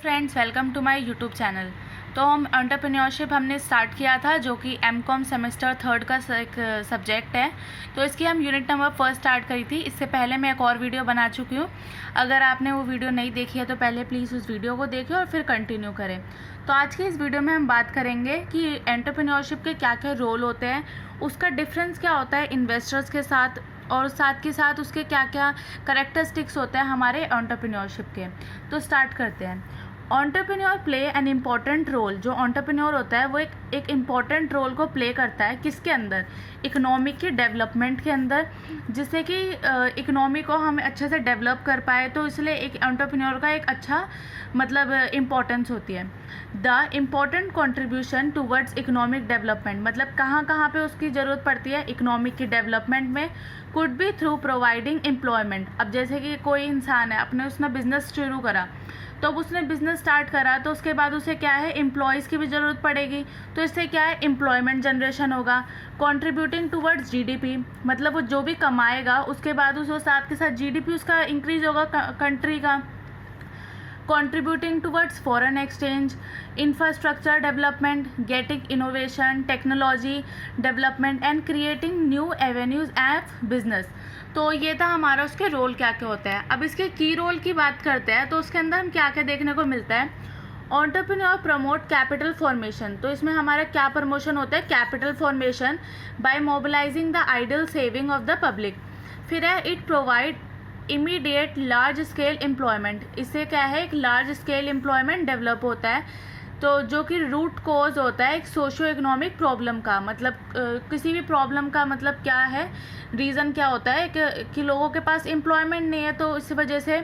Friends, welcome to my YouTube channel. तो हम entrepreneurship हमने स्टार्ट किया था, जो कि एमकॉम सेमेस्टर थर्ड का एक सब्जेक्ट है। तो इसकी हम यूनिट नंबर फर्स्ट स्टार्ट करी थी। इससे पहले मैं एक और वीडियो बना चुकी हूँ। अगर आपने वो वीडियो नहीं देखी है तो पहले प्लीज़ उस वीडियो को देखें और फिर कंटिन्यू करें। तो आज की इस वीडियो में हम बात करेंगे कि एंटरप्रेन्योरशिप के क्या क्या रोल होते हैं, उसका डिफरेंस क्या होता है इन्वेस्टर्स के साथ, और साथ के साथ उसके क्या क्या करेक्टरिस्टिक्स होते हैं हमारे एंटरप्रेन्योरशिप के। तो स्टार्ट करते हैं। Entrepreneur play an important role. जो एंटरप्रेन्योर होता है वो एक इम्पॉर्टेंट रोल को प्ले करता है किसके अंदर, इकोनॉमी के डेवलपमेंट के अंदर, जिससे कि इकोनॉमी को हम अच्छे से डेवलप कर पाए। तो इसलिए एक एंटरप्रेन्योर का एक अच्छा मतलब इम्पोर्टेंस होती है। The important contribution towards economic development, मतलब कहाँ कहाँ पे उसकी ज़रूरत पड़ती है इकोनॉमिक की डेवलपमेंट में। Could be through providing employment. अब जैसे कि कोई इंसान है, उसने बिजनेस शुरू करा, तो अब उसने बिजनेस स्टार्ट करा तो उसके बाद उसे क्या है, एम्प्लॉयज़ की भी ज़रूरत पड़ेगी। तो इससे क्या है, एम्प्लॉयमेंट जनरेशन होगा। कंट्रीब्यूटिंग टुवर्ड्स जीडीपी, मतलब वो जो भी कमाएगा उसके बाद उसको साथ के साथ जीडीपी उसका इंक्रीज होगा कंट्री का। Contributing towards foreign exchange, infrastructure development, getting innovation, technology development and creating new avenues F business. तो ये था हमारा उसके रोल क्या क्या होता है। अब इसके की रोल की बात करते हैं तो उसके अंदर हम क्या क्या देखने को मिलता है। Entrepreneur promote capital formation. तो इसमें हमारा क्या प्रमोशन होता है, capital formation by mobilising the idle saving of the public. फिर है it provide immediate large scale employment. इससे क्या है, एक लार्ज स्केल एम्प्लॉयमेंट डेवलप होता है। तो जो कि रूट कॉज होता है एक सोशो इकोनॉमिक प्रॉब्लम का, मतलब किसी भी प्रॉब्लम का मतलब क्या है, रीज़न क्या होता है कि लोगों के पास एम्प्लॉयमेंट नहीं है, तो इस वजह से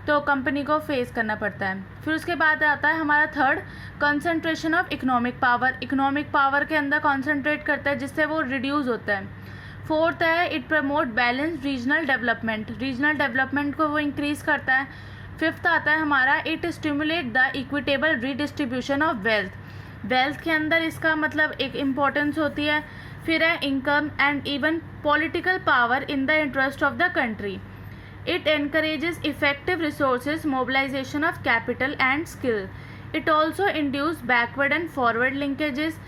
तो कंपनी को फेस करना पड़ता है। फिर उसके बाद आता है हमारा third, concentration of economic power. Economic power के अंदर कॉन्सेंट्रेट करता है जिससे वो रिड्यूस होता है। फोर्थ है it promote balance regional development. Regional development को वो इंक्रीज़ करता है। फिफ्थ आता है हमारा it stimulate the equitable redistribution of wealth. Wealth के अंदर इसका मतलब एक इम्पोर्टेंस होती है। फिर है income and even political power in the interest of the country. It encourages effective resources mobilization of capital and skill. It also induce backward and forward linkages.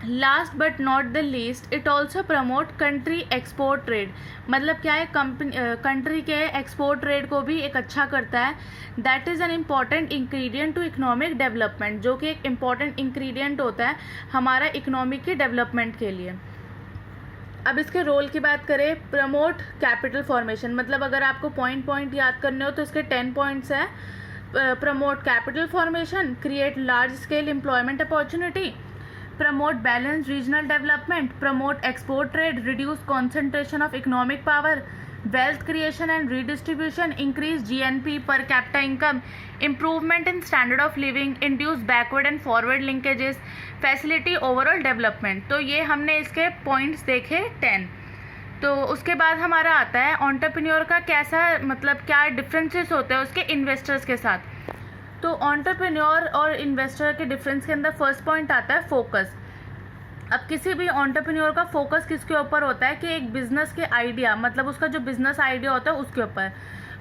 Last but not the least it also promote country export trade. मतलब क्या है, country के export trade को भी एक अच्छा करता है। That is an important ingredient to economic development, जो कि एक इम्पॉर्टेंट इंग्रेडिएंट होता है हमारा इकोनॉमिक के डेवलपमेंट के लिए। अब इसके रोल की बात करें, प्रमोट कैपिटल फॉर्मेशन, मतलब अगर आपको पॉइंट याद करने हो तो इसके 10 पॉइंट्स है। Promote capital formation, create large scale employment opportunity, promote balanced regional development, promote export trade, reduce concentration of economic power, wealth creation and redistribution, increase GNP per capita income, improvement in standard of living, induce backward and forward linkages, facility overall development। तो ये हमने इसके points देखे 10। तो उसके बाद हमारा आता है एंटरप्रेन्योर का कैसा, मतलब क्या डिफरेंसेस होते हैं उसके इन्वेस्टर्स के साथ। तो एंटरप्रेन्योर और इन्वेस्टर के डिफरेंस के अंदर फर्स्ट पॉइंट आता है फोकस। अब किसी भी एंटरप्रेन्योर का फोकस किसके ऊपर होता है कि एक बिजनेस के आइडिया, मतलब उसका जो बिजनेस आइडिया होता है उसके ऊपर।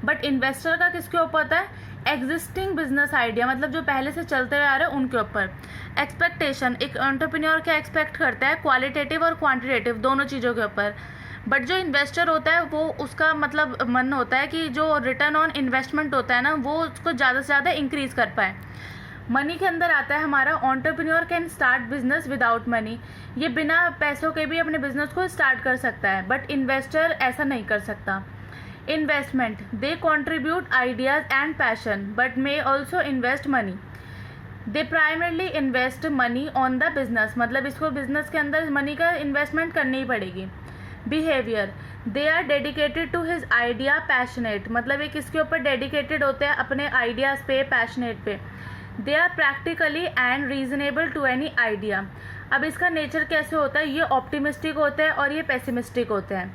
बट इन्वेस्टर का किसके ऊपर होता है, एग्जिस्टिंग बिजनेस आइडिया, मतलब जो पहले से चलते हुए आ रहे हैं उनके ऊपर। एक्सपेक्टेशन, एक एंटरप्रेन्योर क्या एक्सपेक्ट करता है, क्वालिटेटिव और क्वांटिटेटिव दोनों चीज़ों के ऊपर। बट जो इन्वेस्टर होता है वो उसका मतलब मन होता है कि जो रिटर्न ऑन इन्वेस्टमेंट होता है ना, वो उसको ज़्यादा से ज़्यादा इंक्रीज़ कर पाए। मनी के अंदर आता है हमारा entrepreneur can start business without money. ये बिना पैसों के भी अपने बिजनेस को स्टार्ट कर सकता है, बट इन्वेस्टर ऐसा नहीं कर सकता। Investment, they contribute ideas and passion but may also invest money. They primarily invest money on the business, मतलब इसको बिजनेस के अंदर मनी का इन्वेस्टमेंट करनी ही पड़ेगी। Behaviour, they are dedicated to his idea passionate, मतलब ये किसके ऊपर डेडिकेटेड होते हैं, अपने आइडियाज़ पे, पैशनेट पे। They are practically and reasonable to any idea. अब इसका नेचर कैसे होता है, ये ऑप्टिमिस्टिक होता है और ये पेसिमिस्टिक होते हैं।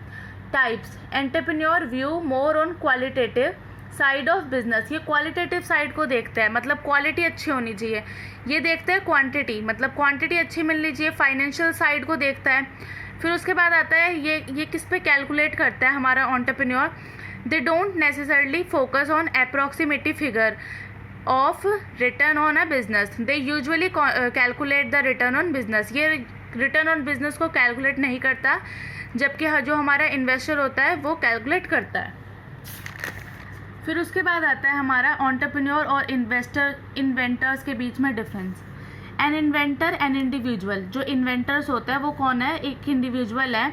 Types, entrepreneur view more on qualitative side of business. ये क्वालिटेटिव साइड को देखते हैं, मतलब क्वालिटी अच्छी होनी चाहिए। ये देखते हैं क्वांटिटी, मतलब क्वांटिटी अच्छी मिलनी चाहिए। फाइनेंशियल साइड को देखता है। फिर उसके बाद आता है ये किस पे कैलकुलेट करता है हमारा entrepreneur, they don't necessarily focus on approximative figure. Of return on a business, they usually calculate the return on business. ये रिटर्न ऑन बिजनेस को कैलकुलेट नहीं करता, जबकि जो हमारा इन्वेस्टर होता है वो कैलकुलेट करता है। फिर उसके बाद आता है हमारा एंटरप्रेन्योर और इन्वेंटर्स के बीच में difference. N inventor an individual, जो इन्वेंटर्स होता है वो कौन है, एक इंडिविजुअल है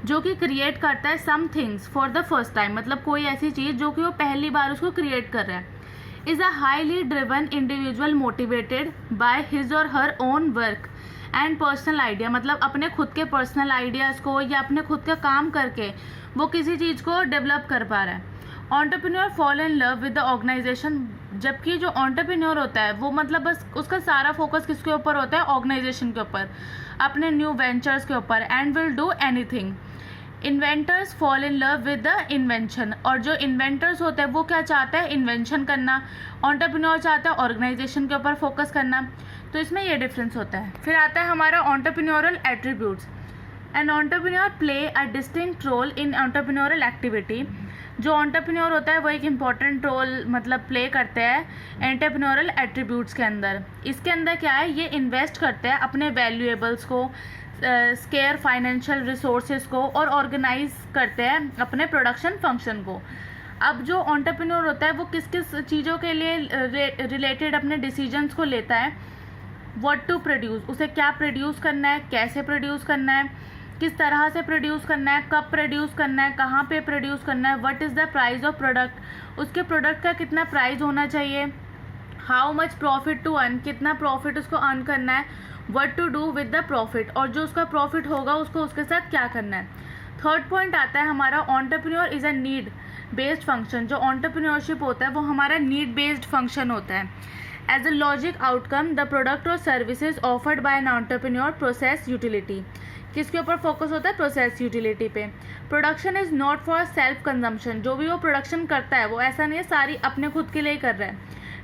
जो कि क्रिएट करता है some things for the first time, मतलब कोई ऐसी चीज़ जो कि वो पहली बार उसको क्रिएट कर रहा है। Is a highly driven individual motivated by his और her own work and personal idea, मतलब अपने खुद के पर्सनल आइडियाज़ को या अपने खुद का काम करके वो किसी चीज़ को डेवलप कर पा रहा है। Entrepreneur fall in love with the organisation, जबकि जो एंटरप्रेन्योर होता है वो मतलब बस उसका सारा फोकस किसके ऊपर होता है, ऑर्गेनाइजेशन के ऊपर, अपने न्यू वेंचर्स के ऊपर, and will do anything. Inventors fall in love with the invention, और जो इन्वेंटर्स होते हैं वो क्या चाहता है, इन्वेंशन करना। एंटरप्रेन्योर चाहता है ऑर्गेनाइजेशन के ऊपर फोकस करना। तो इसमें ये डिफरेंस होता है। फिर आता है हमारा entrepreneurial attributes. An entrepreneur play a distinct role in entrepreneurial activity, जो एंटरप्रेन्योर होता है वो एक इम्पॉर्टेंट रोल मतलब प्ले करते हैं एंटरप्रेन्योरल एट्रीब्यूट्स के अंदर। इसके अंदर क्या है, ये इन्वेस्ट करते हैं अपने वैल्यूएबल्स को, स्केयर फाइनेंशियल रिसोर्सेज को, और ऑर्गेनाइज करते हैं अपने प्रोडक्शन फंक्शन को। अब जो एंटरप्रेन्योर होता है वो किस किस चीज़ों के लिए रिलेटेड अपने डिसीजंस को लेता है, व्हाट टू प्रोड्यूस, उसे क्या प्रोड्यूस करना है, कैसे प्रोड्यूस करना है, किस तरह से प्रोड्यूस करना है, कब प्रोड्यूस करना है, कहाँ पे प्रोड्यूस करना है, what is the price of product, उसके प्रोडक्ट का कितना प्राइस होना चाहिए, how much profit to earn, कितना प्रॉफिट उसको अर्न करना है, what to do with the profit, और जो उसका प्रॉफिट होगा उसको उसके साथ क्या करना है। थर्ड पॉइंट आता है हमारा entrepreneur is a need based function. जो एंटरप्रेन्योरशिप होता है वो हमारा नीड बेस्ड फंक्शन होता है। As a logic outcome the product और services offered by an entrepreneur process utility, किसके ऊपर फोकस होता है, प्रोसेस यूटिलिटी पे। Production is not for self consumption, जो भी वो प्रोडक्शन करता है वो ऐसा नहीं है सारी अपने खुद के लिए ही कर रहा है,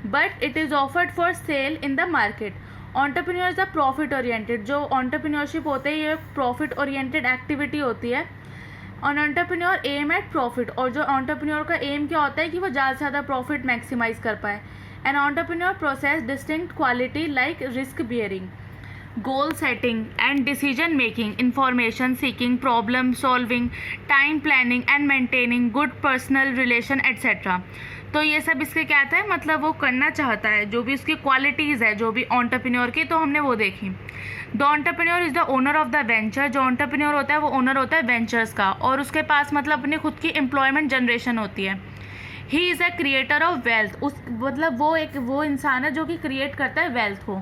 but it is offered for sale in the market. Entrepreneur is a profit oriented, जो एंटरप्रेन्योरशिप होते हैं ये प्रॉफिट ओरिएंटेड एक्टिविटी होती है। और एंटरप्रेन्योर एम एट प्रॉफिट, और जो एंटरप्रेन्योर का एम क्या होता है कि वो ज़्यादा से ज़्यादा प्रॉफिट मैक्सिमाइज कर पाए। N entrepreneur process distinct quality like risk bearing, goal setting and decision making, information seeking, problem solving, time planning and maintaining good personal relation etc. तो ये सब इसके क्या आता है, मतलब वो करना चाहता है, जो भी उसकी क्वालिटीज़ है जो भी एंटरप्रेन्योर की, तो हमने वो देखी। The entrepreneur is the owner of the venture, जो एंटरप्रेन्योर होता है वो ओनर होता है वेंचर्स का, और उसके पास मतलब अपनी खुद की एम्प्लॉयमेंट जनरेशन होती है। He is a creator of wealth, उस मतलब वो इंसान है जो कि क्रिएट करता है वेल्थ को।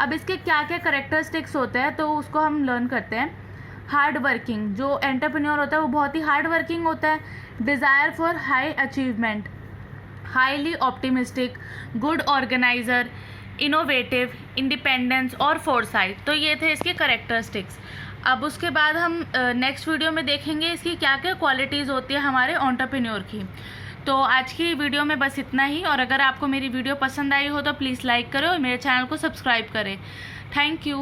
अब इसके क्या क्या करेक्टरिस्टिक्स होते हैं तो उसको हम लर्न करते हैं। हार्ड वर्किंग, जो एंटरप्रेन्योर होता है वो बहुत ही हार्ड वर्किंग होता है। Desire for high achievement, highly optimistic, good organiser, innovative, independence और फोरसाइट। तो ये थे इसके करेक्टरिस्टिक्स। अब उसके बाद हम नेक्स्ट वीडियो में देखेंगे इसकी क्या क्या क्वालिटीज़ होती है हमारे एंटरप्रेन्योर की। तो आज की वीडियो में बस इतना ही, और अगर आपको मेरी वीडियो पसंद आई हो तो प्लीज़ लाइक करें और मेरे चैनल को सब्सक्राइब करें। Thank you.